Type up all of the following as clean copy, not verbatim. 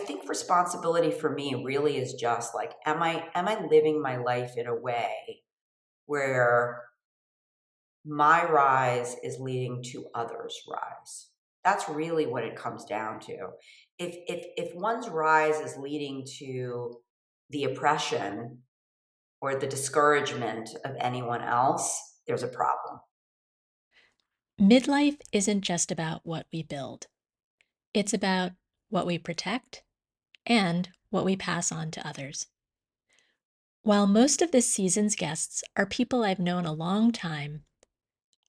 think responsibility for me really is just like, am I living my life in a way where my rise is leading to others' rise? That's really what it comes down to. If one's rise is leading to the oppression or the discouragement of anyone else, there's a problem. Midlife isn't just about what we build, it's about what we protect and what we pass on to others. While most of this season's guests are people I've known a long time,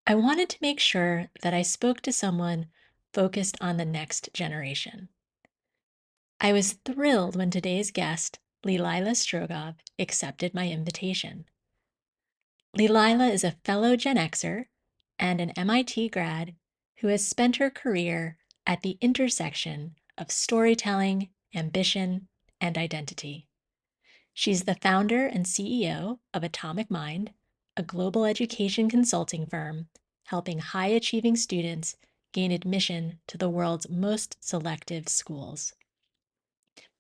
I wanted to make sure that I spoke to someone focused on the next generation. I was thrilled when today's guest, Leelila Strogov, accepted my invitation. Leelila is a fellow Gen Xer and an MIT grad who has spent her career at the intersection of storytelling, ambition, and identity. She's the founder and CEO of AtomicMind, a global education consulting firm helping high-achieving students gain admission to the world's most selective schools.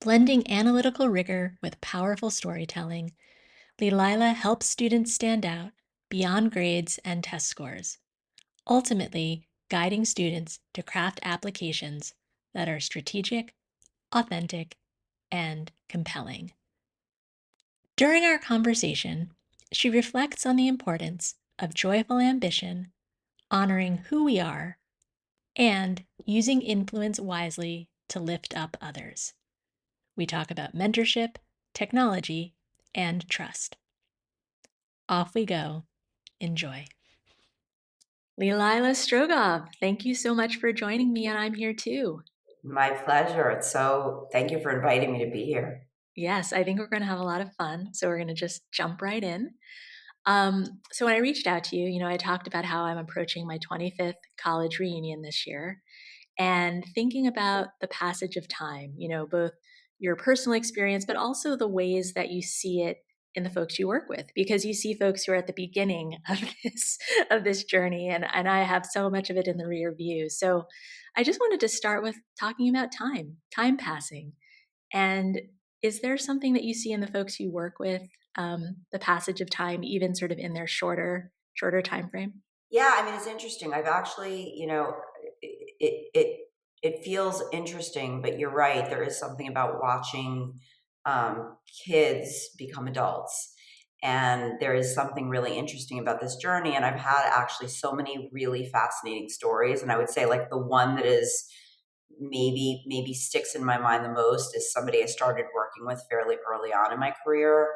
Blending analytical rigor with powerful storytelling, Leelila helps students stand out beyond grades and test scores, ultimately guiding students to craft applications that are strategic, authentic, and compelling. During our conversation, she reflects on the importance of joyful ambition, honoring who we are, and using influence wisely to lift up others. We talk about mentorship, technology, and trust. Off we go. Enjoy. Leelila Strogov, thank you so much for joining me, and I'm here too. My pleasure. Thank you for inviting me to be here. Yes, I think we're going to have a lot of fun, so we're going to just jump right in. So when I reached out to you, I talked about how I'm approaching my 25th college reunion this year and thinking about the passage of time, both your personal experience, but also the ways that you see it in the folks you work with, because you see folks who are at the beginning of this journey, and I have so much of it in the rear view. So I just wanted to start with talking about time passing. And is there something that you see in the folks you work with, the passage of time, even sort of in their shorter time frame? Yeah, I mean, it's interesting. I've actually, it feels interesting, but you're right. There is something about watching kids become adults. And there is something really interesting about this journey. And I've had actually so many really fascinating stories. And I would say like the one that is maybe sticks in my mind the most is somebody I started working with fairly early on in my career.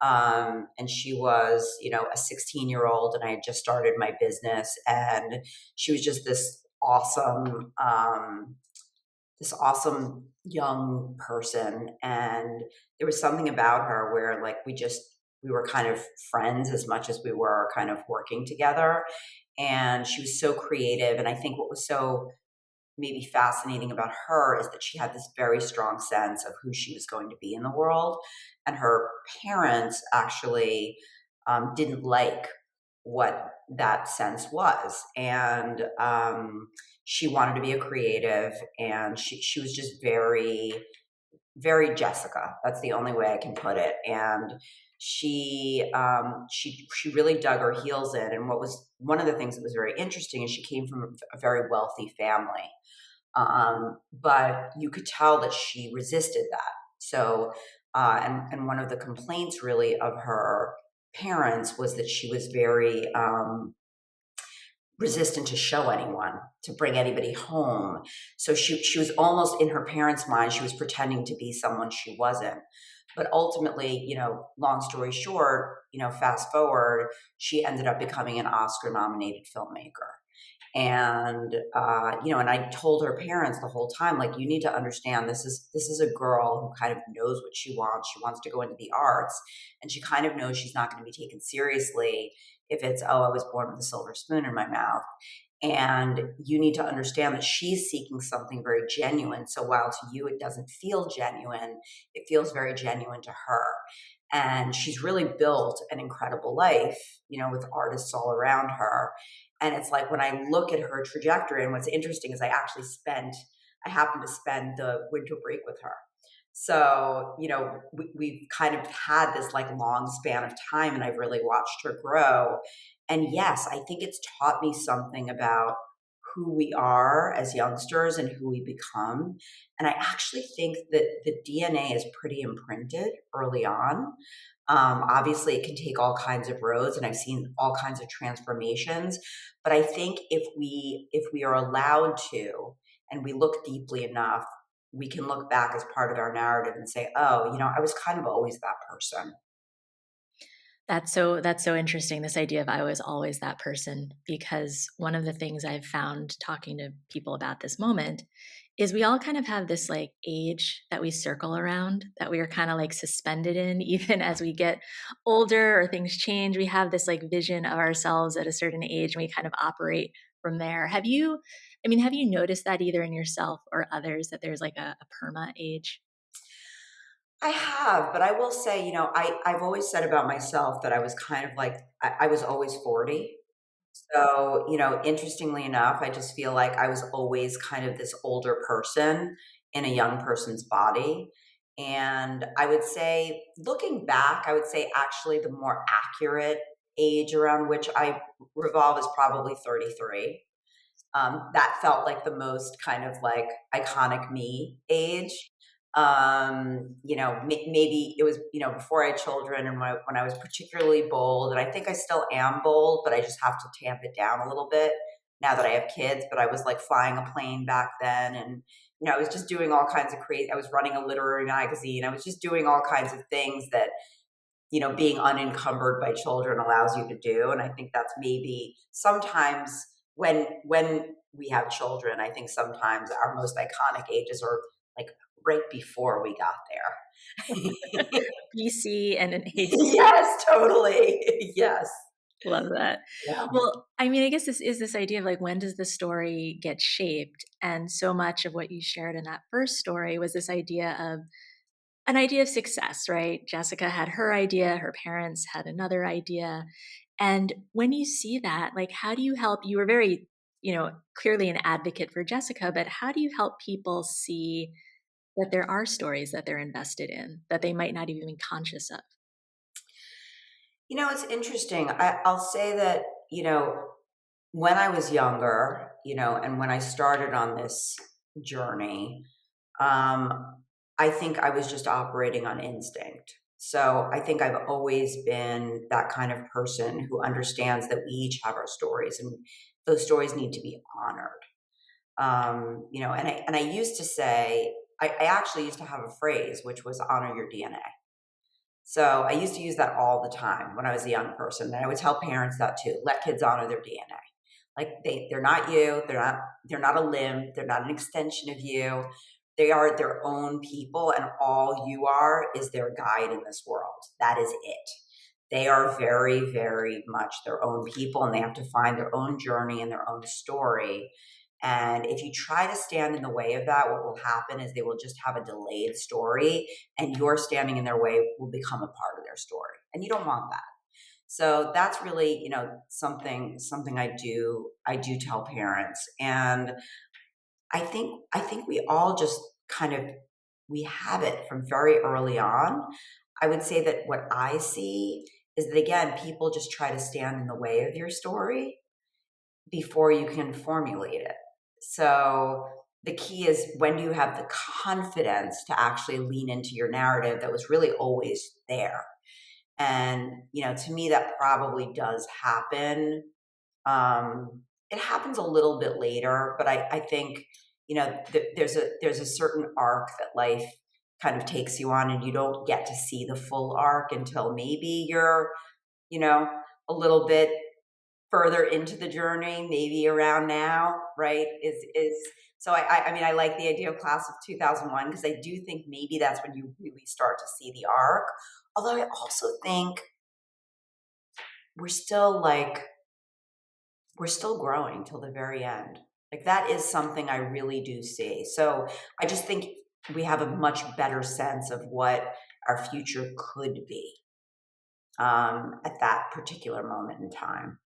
And she was, a 16-year-old, and I had just started my business, and she was just this awesome young person. And there was something about her where like we were kind of friends as much as we were kind of working together. And she was so creative. And I think what was so maybe fascinating about her is that she had this very strong sense of who she was going to be in the world. And her parents actually didn't like what that sense was. And she wanted to be a creative, and she was just very, very Jessica. That's the only way I can put it. And she really dug her heels in. And what was one of the things that was very interesting is she came from a very wealthy family. But you could tell that she resisted that. So, and one of the complaints really of her parents was that she was very resistant to show anyone, to bring anybody home. So she was almost, in her parents' mind, she was pretending to be someone she wasn't. But ultimately, long story short, fast forward, she ended up becoming an Oscar-nominated filmmaker. And and I told her parents the whole time, like, you need to understand, this is a girl who kind of knows what she wants. She wants to go into the arts, and she kind of knows she's not going to be taken seriously if it's, oh, I was born with a silver spoon in my mouth. And you need to understand that she's seeking something very genuine. So while to you it doesn't feel genuine, it feels very genuine to her. And she's really built an incredible life, with artists all around her. And it's like when I look at her trajectory, and what's interesting is I I happened to spend the winter break with her. So, we've kind of had this like long span of time, and I've really watched her grow. And yes, I think it's taught me something about who we are as youngsters and who we become. And I actually think that the DNA is pretty imprinted early on. Obviously, it can take all kinds of roads, and I've seen all kinds of transformations. But I think if we are allowed to, and we look deeply enough, we can look back as part of our narrative and say, "Oh, I was kind of always that person." That's so interesting, this idea of I was always that person, because one of the things I've found talking to people about this moment is we all kind of have this like age that we circle around, that we are kind of like suspended in even as we get older or things change. We have this like vision of ourselves at a certain age and we kind of operate from there. Have you noticed that either in yourself or others, that there's like a perma age? I have, but I will say, I've always said about myself that I was kind of like, I was always 40. So, interestingly enough, I just feel like I was always kind of this older person in a young person's body. And I would say, looking back, I would say actually the more accurate age around which I revolve is probably 33. That felt like the most kind of like iconic me age. Maybe it was, before I had children and when I was particularly bold, and I think I still am bold, but I just have to tamp it down a little bit now that I have kids. But I was like flying a plane back then, and, I was just doing all kinds of crazy, I was running a literary magazine. I was just doing all kinds of things that, being unencumbered by children allows you to do. And I think that's maybe sometimes when we have children, I think sometimes our most iconic ages are like right before we got there. BC and an AC. Yes, totally. Yes. Love that. Yeah. Well, I guess this is this idea of like, when does the story get shaped? And so much of what you shared in that first story was this idea of an idea of success, right? Jessica had her idea, her parents had another idea. And when you see that, like, how do you help? You were very, clearly an advocate for Jessica, but how do you help people see that there are stories that they're invested in that they might not even be conscious of? It's interesting. I'll say that, when I was younger, and when I started on this journey, I think I was just operating on instinct. So I think I've always been that kind of person who understands that we each have our stories, and those stories need to be honored. And I used to say, I actually used to have a phrase which was honor your DNA. So I used to use that all the time when I was a young person. And I would tell parents that too. Let kids honor their DNA. Like they're not you, they're not a limb, they're not an extension of you. They are their own people, and all you are is their guide in this world. That is it. They are very, very much their own people, and they have to find their own journey and their own story. And if you try to stand in the way of that, what will happen is they will just have a delayed story, and your standing in their way will become a part of their story. And you don't want that. So that's really, something I do tell parents. And I think we all just kind of we have it from very early on. I would say that what I see is that again, people just try to stand in the way of your story before you can formulate it. So the key is, when do you have the confidence to actually lean into your narrative that was really always there? And, to me, that probably does happen. It happens a little bit later, but I think, there's a certain arc that life kind of takes you on, and you don't get to see the full arc until maybe you're, you know, a little bit further into the journey, maybe around now, right? Is so I mean, I like the idea of class of 2001, because I do think maybe that's when you really start to see the arc. Although I also think we're still like we're still growing till the very end. Like that is something I really do see. So I just think we have a much better sense of what our future could be at that particular moment in time.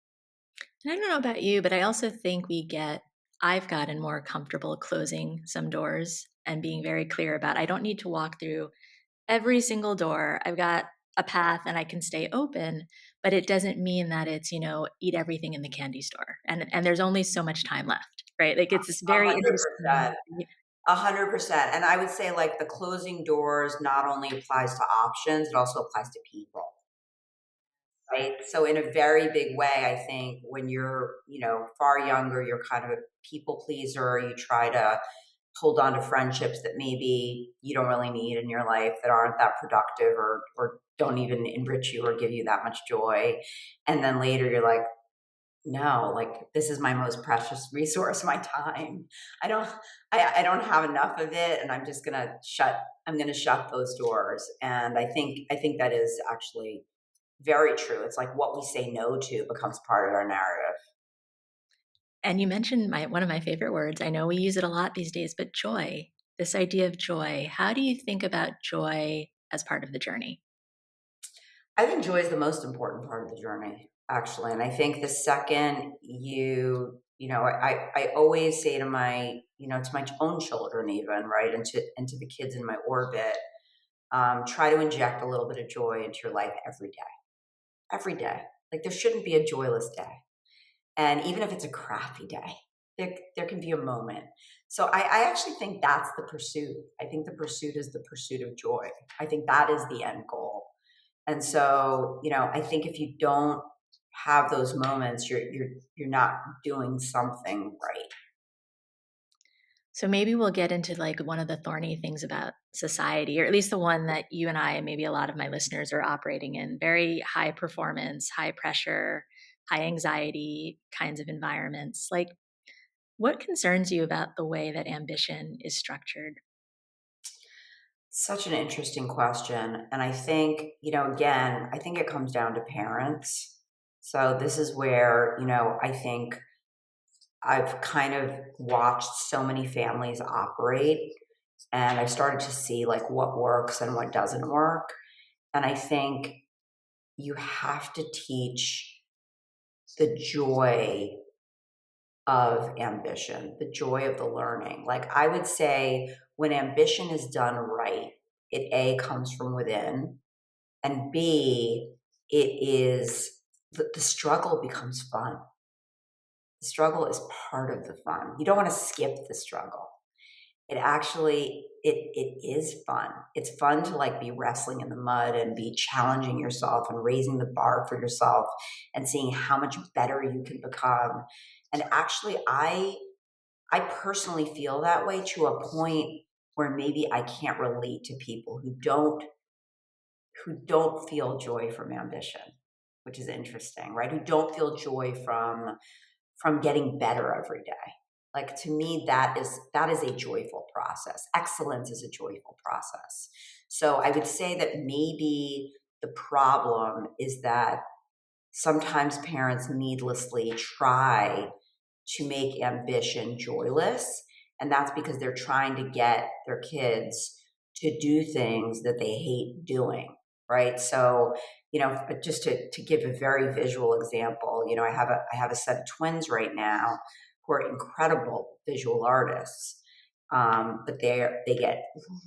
And I don't know about you, but I also think we get I've gotten more comfortable closing some doors and being very clear about I don't need to walk through every single door. I've got a path and I can stay open, but it doesn't mean that it's, eat everything in the candy store. And there's only so much time left, right? Like it's this A very hundred interesting. percent. 100%. And I would say like the closing doors not only applies to options, it also applies to people. Right. So in a very big way, I think when you're, far younger, you're kind of a people pleaser. You try to hold on to friendships that maybe you don't really need in your life that aren't that productive or don't even enrich you or give you that much joy. And then later you're like, no, like this is my most precious resource, my time. I don't have enough of it and I'm gonna shut those doors. And I think that is actually very true. It's like what we say no to becomes part of our narrative. And you mentioned one of my favorite words. I know we use it a lot these days, but joy. This idea of joy. How do you think about joy as part of the journey? I think joy is the most important part of the journey, actually. And I think the second I always say to my own children even, right, and to the kids in my orbit, try to inject a little bit of joy into your life every day. Every day. Like there shouldn't be a joyless day. And even if it's a crappy day, there can be a moment. So I actually think that's the pursuit. I think the pursuit is the pursuit of joy. I think that is the end goal. And so, I think if you don't have those moments, you're not doing something right. So maybe we'll get into like one of the thorny things about society, or at least the one that you and I, and maybe a lot of my listeners are operating in very high performance, high pressure, high anxiety kinds of environments. Like, what concerns you about the way that ambition is structured? Such an interesting question. And I think, again, I think it comes down to parents. So this is where, I think I've kind of watched so many families operate and I started to see like what works and what doesn't work. And I think you have to teach the joy of ambition, the joy of the learning. Like I would say, when ambition is done right, it A comes from within, and B, it is the struggle becomes fun. The struggle is part of the fun. You don't want to skip the struggle. It actually it is fun. It's fun to like be wrestling in the mud and be challenging yourself and raising the bar for yourself and seeing how much better you can become. And actually I personally feel that way to a point where maybe I can't relate to people who don't feel joy from ambition, which is interesting, right? Who don't feel joy from getting better every day. Like to me, that is a joyful process. Excellence is a joyful process. So I would say that maybe the problem is that sometimes parents needlessly try to make ambition joyless. And that's because they're trying to get their kids to do things that they hate doing. Right. So, just to give a very visual example, I have a set of twins right now who are incredible visual artists. But they get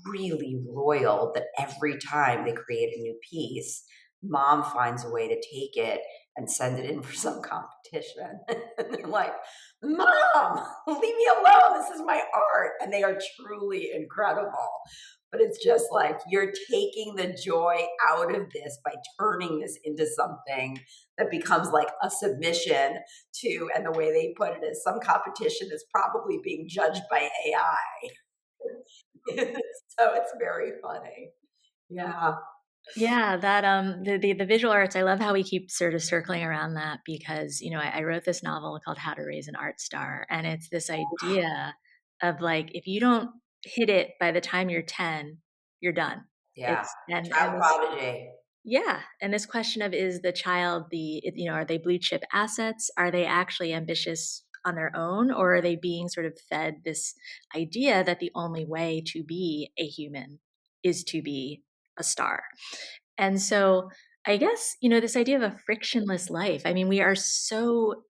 really roiled that every time they create a new piece, mom finds a way to take it and send it in for some competition. And they're like, Mom, leave me alone. This is my art. And they are truly incredible. But it's just like you're taking the joy out of this by turning this into something that becomes like a submission to, and the way they put it is some competition that's probably being judged by AI. So it's very funny. Yeah. Yeah, that the visual arts, I love how we keep sort of circling around that because, I wrote this novel called How to Raise an Art Star, and it's this idea of like if you don't hit it by the time you're 10, you're done. Yeah. It's and Child this prodigy. Yeah, and this question of is the child are they blue chip assets? Are they actually ambitious on their own, or are they being sort of fed this idea that the only way to be a human is to be a star? And so I guess, this idea of a frictionless life. I mean, we are so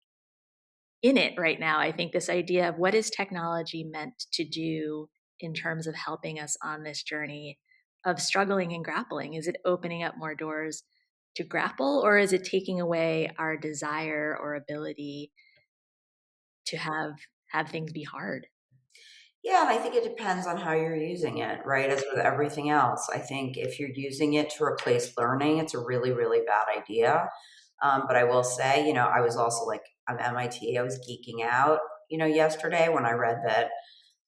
in it right now. I think this idea of what is technology meant to do in terms of helping us on this journey of struggling and grappling? Is it opening up more doors to grapple, or is it taking away our desire or ability to have things be hard? Yeah, and I think it depends on how you're using it, right? As with everything else, I think if you're using it to replace learning, it's a really, really bad idea. But I will say, I was also like, I'm MIT, I was geeking out, yesterday when I read that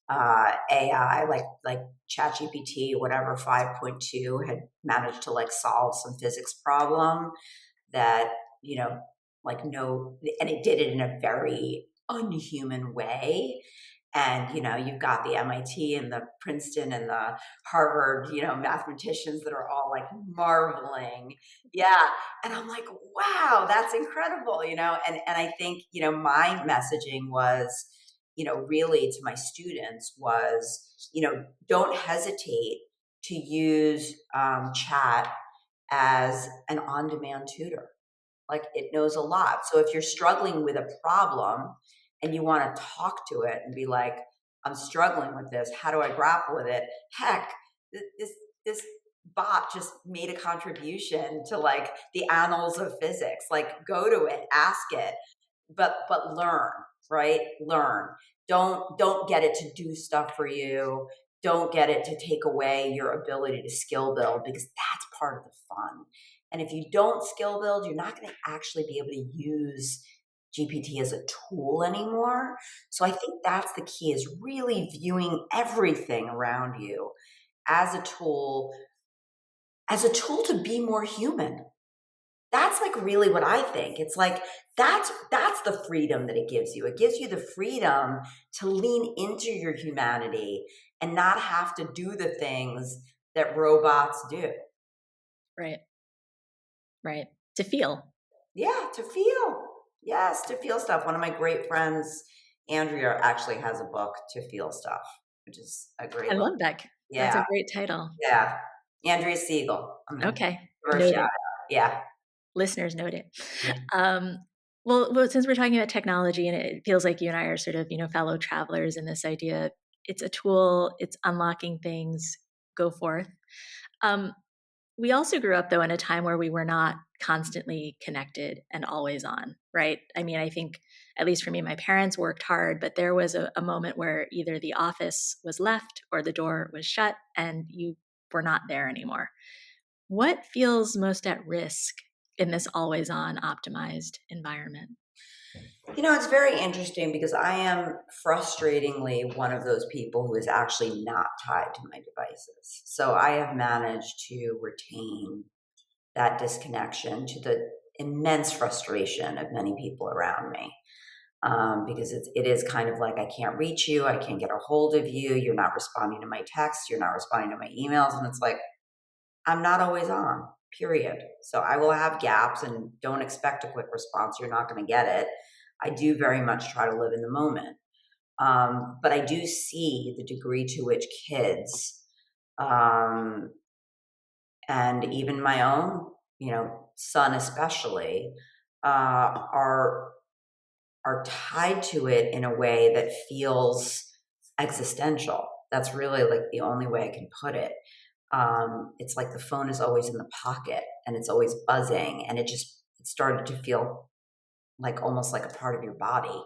AI, like ChatGPT, whatever 5.2, had managed to like solve some physics problem that, like no, and it did it in a very unhuman way. And, you've got the MIT and the Princeton and the Harvard, mathematicians that are all like marveling. Yeah. And I'm like, wow, that's incredible, and I think, my messaging was, really to my students was, don't hesitate to use chat as an on demand tutor. Like it knows a lot. So if you're struggling with a problem and you want to talk to it and be like, I'm struggling with this, how do I grapple with it? Heck, this bot just made a contribution to like the annals of physics. Like go to it, ask it, but learn, right? Learn. Don't get it to do stuff for you. Don't get it to take away your ability to skill build, because that's part of the fun. And if you don't skill build, you're not going to actually be able to use GPT as a tool anymore. So I think that's the key, is really viewing everything around you as a tool, to be more human. That's like really what I think. It's like that's the freedom that it gives you. It gives you the freedom to lean into your humanity and not have to do the things that robots do. Right. Right. To feel. Yeah, to feel. Yes, to feel stuff. One of my great friends, Andrea, actually has a book, To Feel Stuff, which is a I great book. love that. That's Yeah, a great title. yeah. Andrea Siegel. I'm gonna give Okay. her a shout Noted. out. Yeah, Listeners note it. yeah. Um, well, since we're talking about technology, and it feels like you and I are sort of, fellow travelers in this idea, it's a tool, it's unlocking things, go forth. Um, we also grew up, though, in a time where we were not constantly connected and always on, right? I mean, I think, at least for me, my parents worked hard, but there was a moment where either the office was left or the door was shut and you were not there anymore. What feels most at risk in this always on optimized environment? It's very interesting because I am frustratingly one of those people who is actually not tied to my devices. So I have managed to retain that disconnection, to the immense frustration of many people around me. Because it is kind of like, I can't reach you, I can't get a hold of you, you're not responding to my texts, you're not responding to my emails. And it's like, I'm not always on, period. So I will have gaps, and don't expect a quick response. You're not going to get it. I do very much try to live in the moment. But I do see the degree to which kids, um, and even my own, son especially, are tied to it in a way that feels existential. That's really like the only way I can put it. It's like the phone is always in the pocket and it's always buzzing, and it started to feel like almost like a part of your body.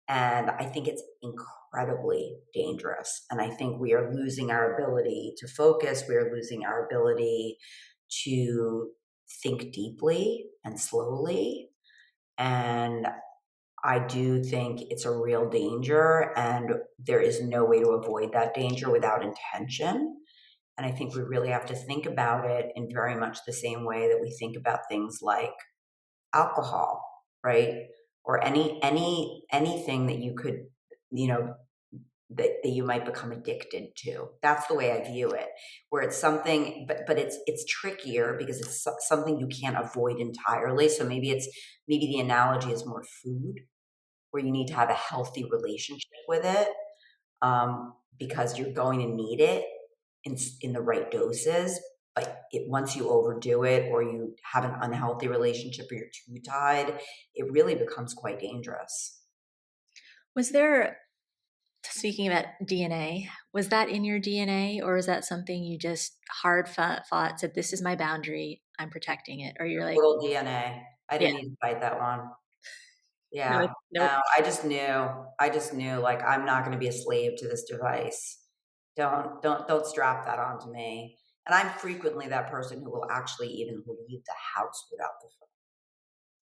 And I think it's incredibly dangerous. And I think we are losing our ability to focus. We are losing our ability to think deeply and slowly. And I do think it's a real danger, and there is no way to avoid that danger without intention. And I think we really have to think about it in very much the same way that we think about things like alcohol, right? Or anything that you could, you know, that you might become addicted to. That's the way I view it. Where it's something, but it's trickier because it's something you can't avoid entirely. So maybe the analogy is more food, where you need to have a healthy relationship with it, because you're going to need it in the right doses. But once you overdo it, or you have an unhealthy relationship, or you're too tied, it really becomes quite dangerous. Was there, speaking about DNA, was that in your DNA, or is that something you just hard fought, said, this is my boundary, I'm protecting it? Or you're like, Little DNA. I yeah, didn't need to fight that one. you're Yeah. like, nope. No, I just knew like I'm not gonna be a slave to this device. Don't strap that onto me. And I'm frequently that person who will actually even leave the house without the phone,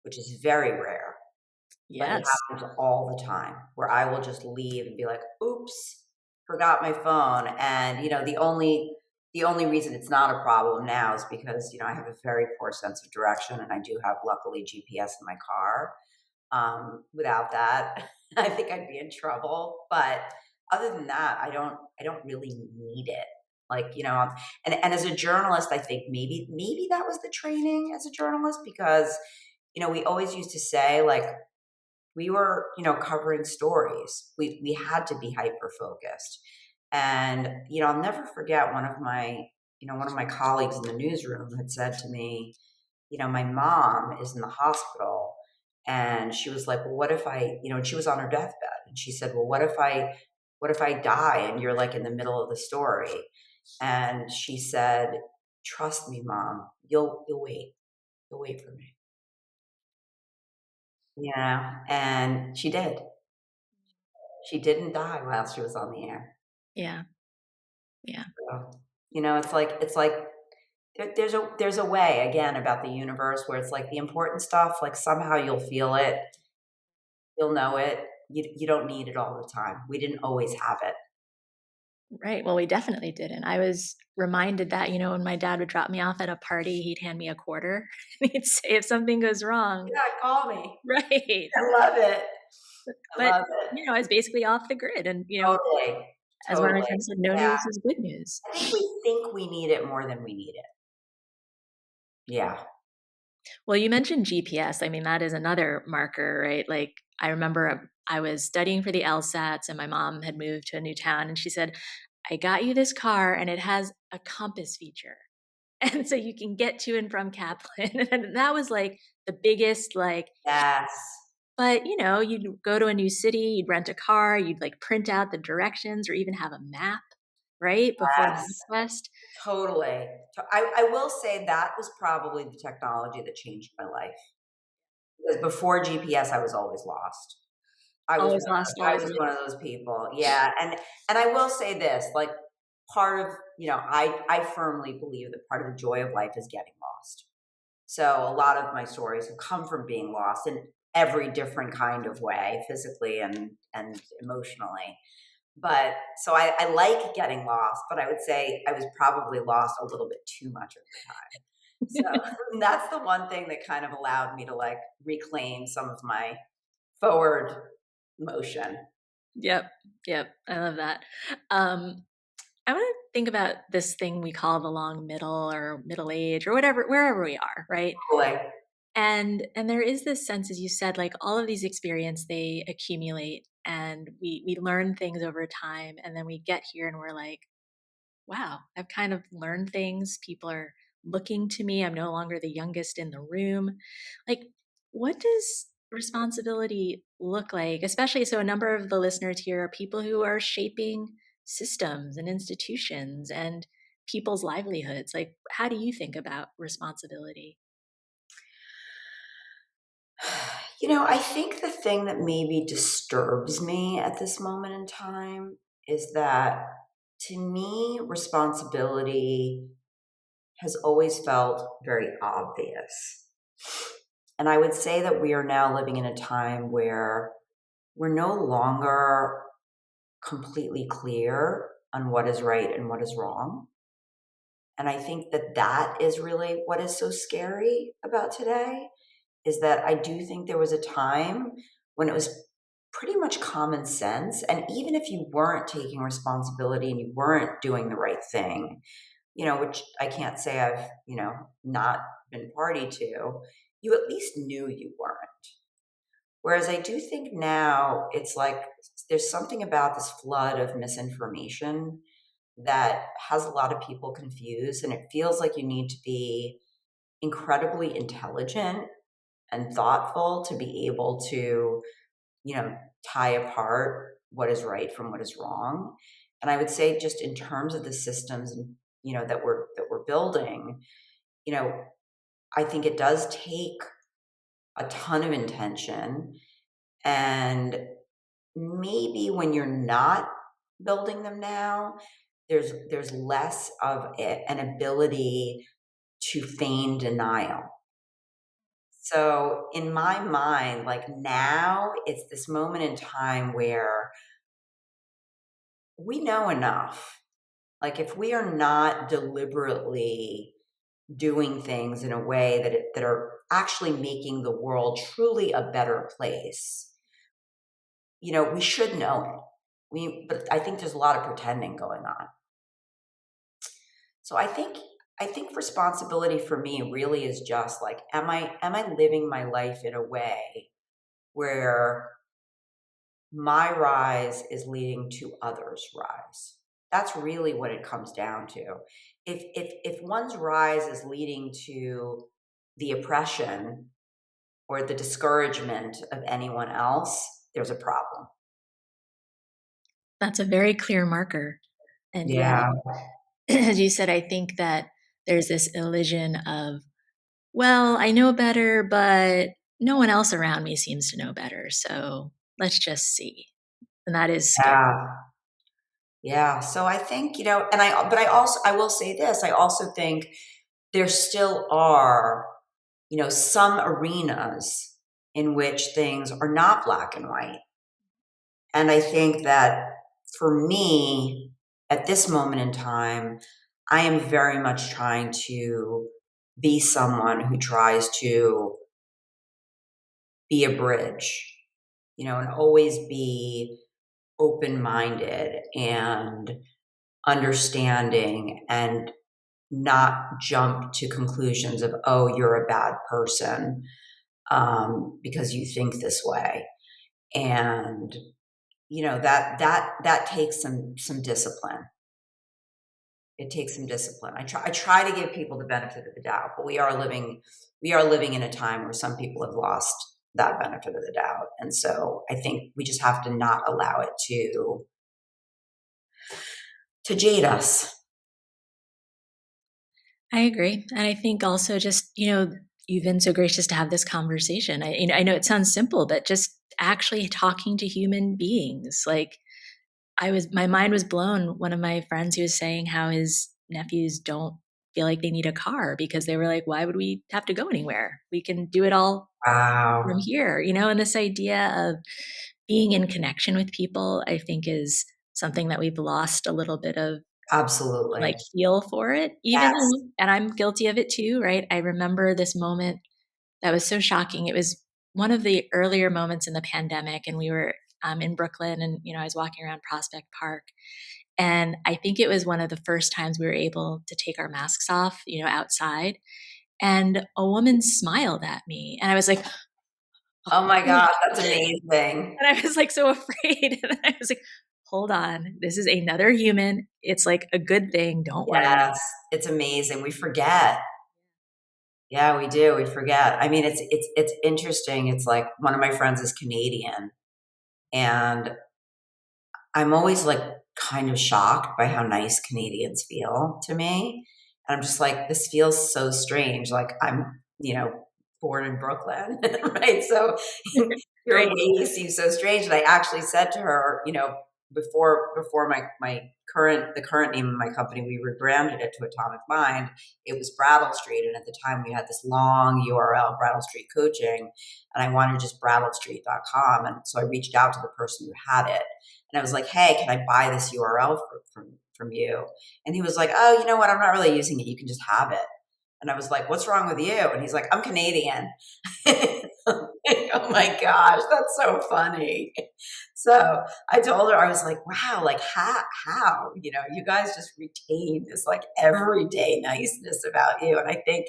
which is very rare, but it Yes. happens all the time where I will just leave and be like, "Oops, forgot my phone." And, the only reason it's not a problem now is because, I have a very poor sense of direction and I do have luckily GPS in my car. Without that, I think I'd be in trouble. But other than that, I don't really need it. Like, and as a journalist, I think maybe that was the training as a journalist because, we always used to say like we were, covering stories. We had to be hyper focused. And, I'll never forget one of my colleagues in the newsroom had said to me, my mom is in the hospital. And she was like, well, what if and she was on her deathbed. And she said, well, what if I die and you're like in the middle of the story? And she said, trust me, mom, you'll wait for me. Yeah. And she did. She didn't die while she was on the air. Yeah. Yeah. So, it's like there's a way again about the universe where it's like the important stuff, like somehow you'll feel it, you'll know it. You don't need it all the time. We didn't always have it. Right. Well, we definitely didn't. I was reminded that, when my dad would drop me off at a party, he'd hand me a quarter and he'd say, if something goes wrong, Yeah, call me. right. I love it. I But, love it. I was basically off the grid. And, Totally. as one of my Totally. friends said, no Yeah. news is good news. I think we need it more than we need it. Yeah. Well, you mentioned GPS. I mean, that is another marker, right? Like, I remember I was studying for the LSATs and my mom had moved to a new town and she said, I got you this car and it has a compass feature. And so you can get to and from Kaplan. And that was like the biggest, like, Yes. but you'd go to a new city, you'd rent a car, you'd like print out the directions or even have a map, right? Before Yes. MapQuest. Totally. I will say that was probably the technology that changed my life. Because before GPS, I was always lost. Always lost, I always was right. one of those people. Yeah, and I will say this, like part of, I firmly believe that part of the joy of life is getting lost. So a lot of my stories have come from being lost in every different kind of way, physically and emotionally. But so I like getting lost, but I would say I was probably lost a little bit too much of the time. So that's the one thing that kind of allowed me to like reclaim some of my forward motion. Yep. Yep. I love that. I want to think about this thing we call the long middle or middle age or whatever, wherever we are, right? Like, And there is this sense, as you said, like all of these experiences, they accumulate and we learn things over time. And then we get here and we're like, wow, I've kind of learned things. People are looking to me. I'm no longer the youngest in the room. Like, what does responsibility look like? Especially so, a number of the listeners here are people who are shaping systems and institutions and people's livelihoods. Like, how do you think about responsibility? I think the thing that maybe disturbs me at this moment in time is that to me, responsibility has always felt very obvious. And I would say that we are now living in a time where we're no longer completely clear on what is right and what is wrong. And I think that that is really what is so scary about today is that I do think there was a time when it was pretty much common sense. And even if you weren't taking responsibility and you weren't doing the right thing, which I can't say I've, not been party to, you at least knew you weren't. Whereas I do think now it's like there's something about this flood of misinformation that has a lot of people confused. And it feels like you need to be incredibly intelligent and thoughtful to be able to, tie apart what is right from what is wrong. And I would say, just in terms of the systems, and that we're building, you know, I think it does take a ton of intention, and maybe when you're not building them now, there's less of an ability to feign denial. So in my mind, like, now it's this moment in time where we know enough. Like, if we are not deliberately doing things in a way that are actually making the world truly a better place, we should know it. But I think there's a lot of pretending going on. So I think responsibility for me really is just like, am I living my life in a way where my rise is leading to others' rise? That's really what it comes down to. If one's rise is leading to the oppression or the discouragement of anyone else, there's a problem. That's a very clear marker. And yet, Yeah. as you said, I think that there's this illusion of, well, I know better, but no one else around me seems to know better. So let's just see. And that is scary. Yeah. Yeah. So I think, but I will say this, I also think there still are, some arenas in which things are not black and white. And I think that for me, at this moment in time, I am very much trying to be someone who tries to be a bridge, and always be open minded and understanding, and not jump to conclusions of, oh, you're a bad person, because you think this way. And that takes some discipline. It takes some discipline. I try to give people the benefit of the doubt, but we are living in a time where some people have lost that benefit of the doubt. And so I think we just have to not allow it to jade us. I agree. And I think also just, you've been so gracious to have this conversation. I know it sounds simple, but just actually talking to human beings, like my mind was blown. One of my friends, he was saying how his nephews don't feel like they need a car because they were like, why would we have to go anywhere? We can do it all from Wow. here, and this idea of being in connection with people, I think is something that we've lost a little bit of, like, Absolutely. feel for it, even, Yes. and I'm guilty of it too, right? I remember this moment that was so shocking. It was one of the earlier moments in the pandemic, and we were in Brooklyn, and I was walking around Prospect Park, and I think it was one of the first times we were able to take our masks off, outside, and a woman smiled at me, and I was like, Oh my oh, gosh, that's amazing. and I was like so afraid, and I was like, hold on, this is another human. It's like a good thing. Don't worry. Yes, it's amazing. We forget. Yeah, we do. We forget. I mean, it's interesting. It's like, one of my friends is Canadian, and I'm always like kind of shocked by how nice Canadians feel to me. And I'm just like, this feels so strange. Like, I'm, born in Brooklyn, right? So your Right. ways seem so strange. And I actually said to her, before the current name of my company, we rebranded it to Atomic Mind. It was Brattle Street, and at the time we had this long URL, Brattle Street Coaching, and I wanted just brattlestreet.com. And so I reached out to the person who had it, and I was like, "Hey, can I buy this URL from you?" And he was like, "Oh, you know what? I'm not really using it. You can just have it." And I was like, "What's wrong with you?" And he's like, "I'm Canadian." Oh my gosh, that's so funny. So I told her, I was like, wow, like, how, you guys just retain this like everyday niceness about you. And I think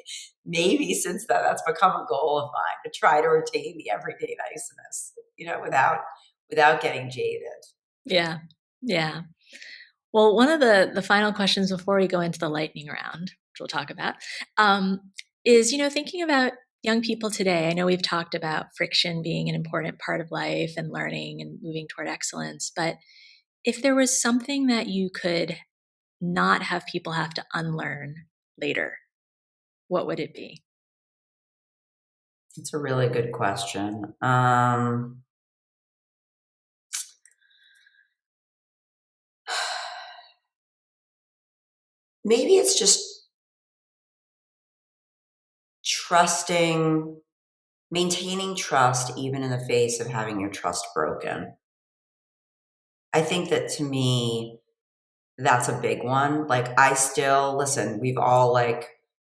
maybe since then, that's become a goal of mine, to try to retain the everyday niceness, without getting jaded. Yeah. Yeah. Well, one of the final questions before we go into the lightning round, which we'll talk about, is, thinking about young people today, I know we've talked about friction being an important part of life and learning and moving toward excellence, but if there was something that you could not have people have to unlearn later, what would it be? It's a really good question. Maybe it's just trusting, maintaining trust even in the face of having your trust broken. I think that to me, that's a big one. Like, I still, listen, we've all like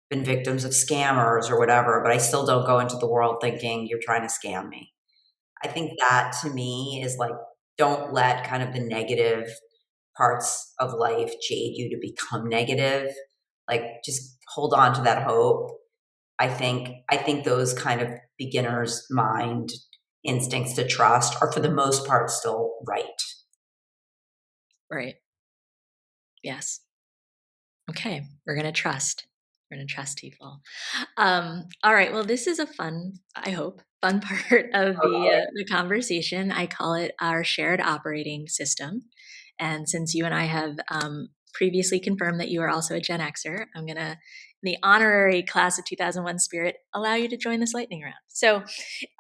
been victims of scammers or whatever, but I still don't go into the world thinking you're trying to scam me. I think that to me is like, don't let kind of the negative parts of life jade you to become negative. Like, just hold on to that hope. I think those kind of beginner's mind instincts to trust are for the most part still right. Right. Yes. Okay. We're going to trust. We're going to trust people. All right. Well, this is a fun, I hope, fun part of the conversation. I call it our shared operating system. And since you and I have previously confirmed that you are also a Gen Xer, I'm going to, in the honorary class of 2001 spirit, allow you to join this lightning round. So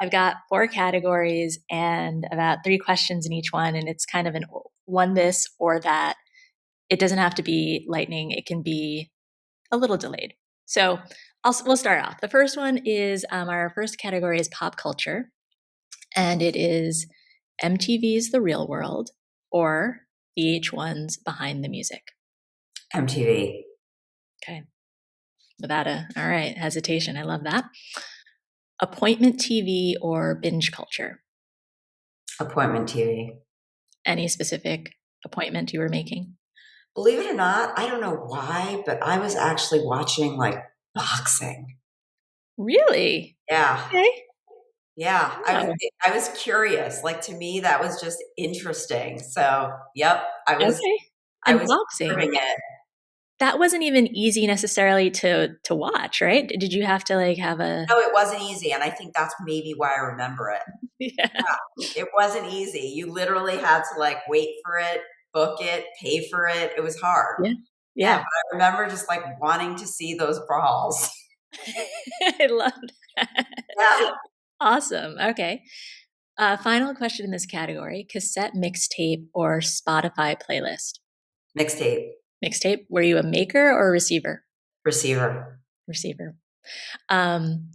I've got 4 categories and about 3 questions in each one. And it's kind of an one this or that. It doesn't have to be lightning. It can be a little delayed. So we'll start off. The first one is our first category is pop culture, and it is MTV's The Real World or VH1's Behind the Music. MTV. Okay. Without all right, hesitation. I love that. Appointment TV or binge culture? Appointment TV. Any specific appointment you were making? Believe it or not, I don't know why, but I was actually watching like boxing. Really? Yeah. Okay. Yeah. Wow. I was curious. Like, to me, that was just interesting. So, yep, Okay. I And was boxing. observing it. That wasn't even easy necessarily to watch, right? Did you have to like have a No, it wasn't easy, and I think that's maybe why I remember it. yeah. Yeah, it wasn't easy. You literally had to like wait for it, book it, pay for it. It was hard. Yeah. Yeah, Yeah. but I remember just like wanting to see those brawls. I love that. Yeah. Awesome. Okay. Final question in this category, cassette mixtape or Spotify playlist? Mixtape. Mixtape, were you a maker or a receiver? Receiver. Receiver. Um,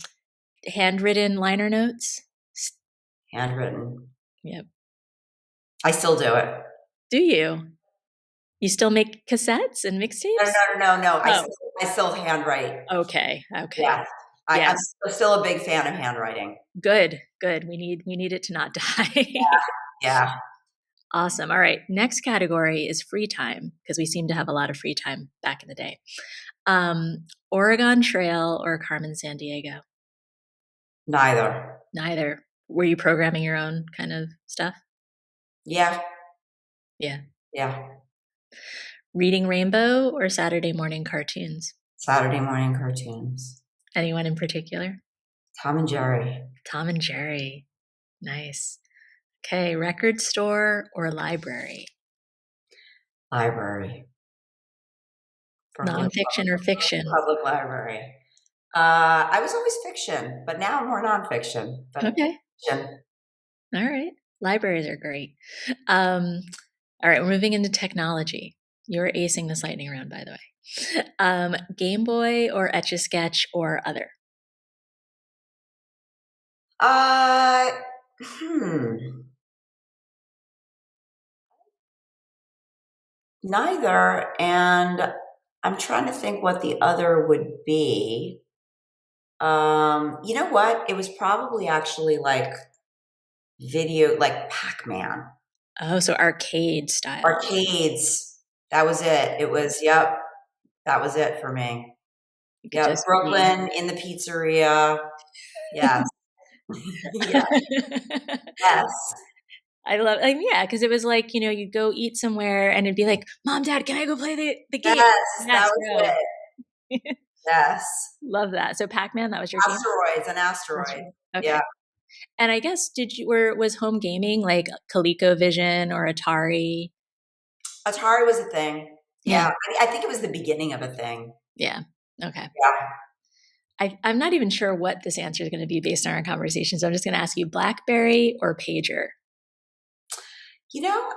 handwritten liner notes? Handwritten. Yep. I still do it. Do you? You still make cassettes and No, no, mixtapes? no, no, no. Oh, I still handwrite. okay. Okay. Yes. I'm Yes. still a big fan of handwriting. Good. Good. We need it to not die. Yeah. Awesome. All right. Next category is free time because we seem to have a lot of free time back in the day. Oregon Trail or Carmen San Diego? Neither. Neither. Were you programming your own kind of stuff? Yeah. Yeah. Yeah. Reading Rainbow or Saturday morning cartoons? Saturday morning cartoons. Anyone in particular? Tom and Jerry. Tom and Jerry. Nice. Okay. Record store or library? Library. Nonfiction or fiction? Public library. I was always fiction, but now I'm more nonfiction. But Okay. fiction. All right. Libraries are great. All right. We're moving into technology. You're acing this lightning round, by the way. Game Boy or Etch a Sketch or other? Uh, hmm. Neither. And I'm trying to think what the other would be. You know what? It was probably actually like video, like Pac-Man. Oh, so arcade style. Arcades. That was it. It was, yep, that was it for me. You could Yep, just be. Brooklyn in the pizzeria. Yes. Yeah. Yes. I love, like, yeah, because it was like, you'd go eat somewhere and it'd be like, Mom, Dad, can I go play the game? Yes, that Yes, was go. it. Yes. Love that. So Pac-Man, that was your game? Asteroids, an That's asteroid. right. Yeah. Okay. And I guess was home gaming like ColecoVision or Atari? Atari was a thing. Yeah. Yeah. I think it was the beginning of a thing. Yeah. Okay. Yeah. I'm not even sure what this answer is going to be based on our conversation. So I'm just going to ask you BlackBerry or pager? You know,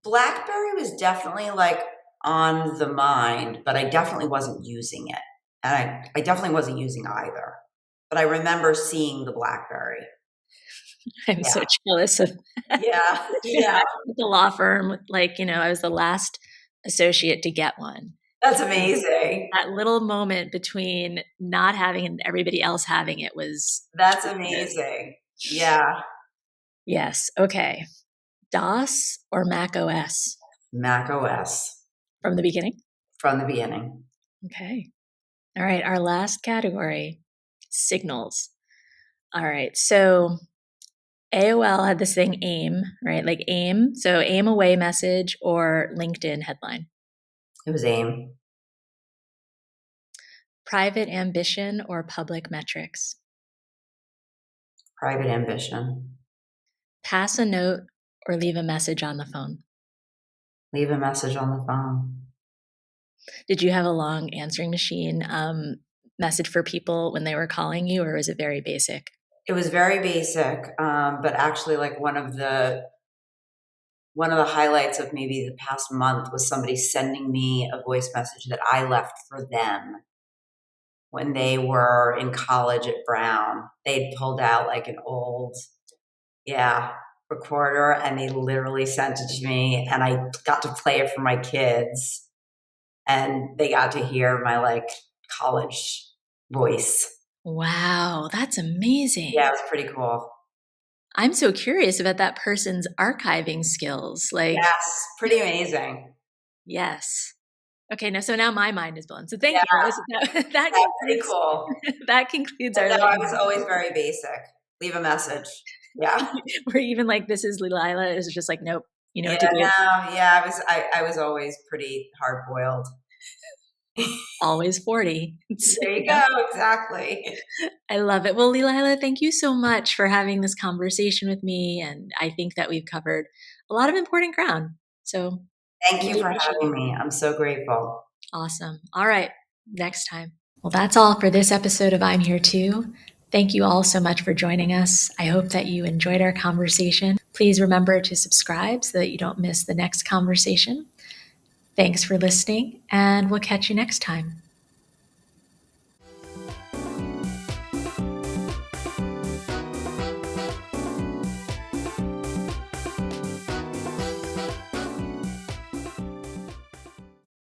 BlackBerry was definitely like on the mind, but I definitely wasn't using it. And I definitely wasn't using either. But I remember seeing the BlackBerry. I'm Yeah. so jealous of that. Yeah. Yeah. The law firm, I was the last associate to get one. That's amazing. That little moment between not having and everybody else having it was That's tremendous. amazing. Yeah. Yes. Okay. DOS or Mac OS Mac OS from the beginning? from the beginning. Okay. All right. Our last category, signals. All right. So AOL had this thing AIM, right? Like AIM. So AIM away message or LinkedIn headline. It was AIM. Private ambition or public metrics. Private ambition. Pass a note or leave a message on the phone. Leave a message on the phone. Did you have a long answering machine message for people when they were calling you, or was it very basic? It was very basic, but actually, like one of the highlights of maybe the past month was somebody sending me a voice message that I left for them when they were in college at Brown. They'd pulled out like an old, yeah, recorder, and they literally sent it to me, and I got to play it for my kids, and they got to hear my like college voice. Wow, that's amazing. Yeah, it was pretty cool. I'm so curious about that person's archiving skills. Like, Yes, pretty amazing. yes. Okay, now my mind is blown. So thank Yeah, you. That that's pretty concludes cool. that concludes But our no, I lightning was always round. very basic. Leave a message. Yeah. We're even like, this is Leelila. It's just like, nope, you know Yeah, what to do. no, yeah, I was always pretty hard boiled. Always 40. There you go, exactly. I love it. Well, Leelila, thank you so much for having this conversation with me. And I think that we've covered a lot of important ground. So Thank you really for appreciate having it. me. I'm so grateful. Awesome. All right. Next time. Well, that's all for this episode of I'm Here Too. Thank you all so much for joining us. I hope that you enjoyed our conversation. Please remember to subscribe so that you don't miss the next conversation. Thanks for listening, and we'll catch you next time.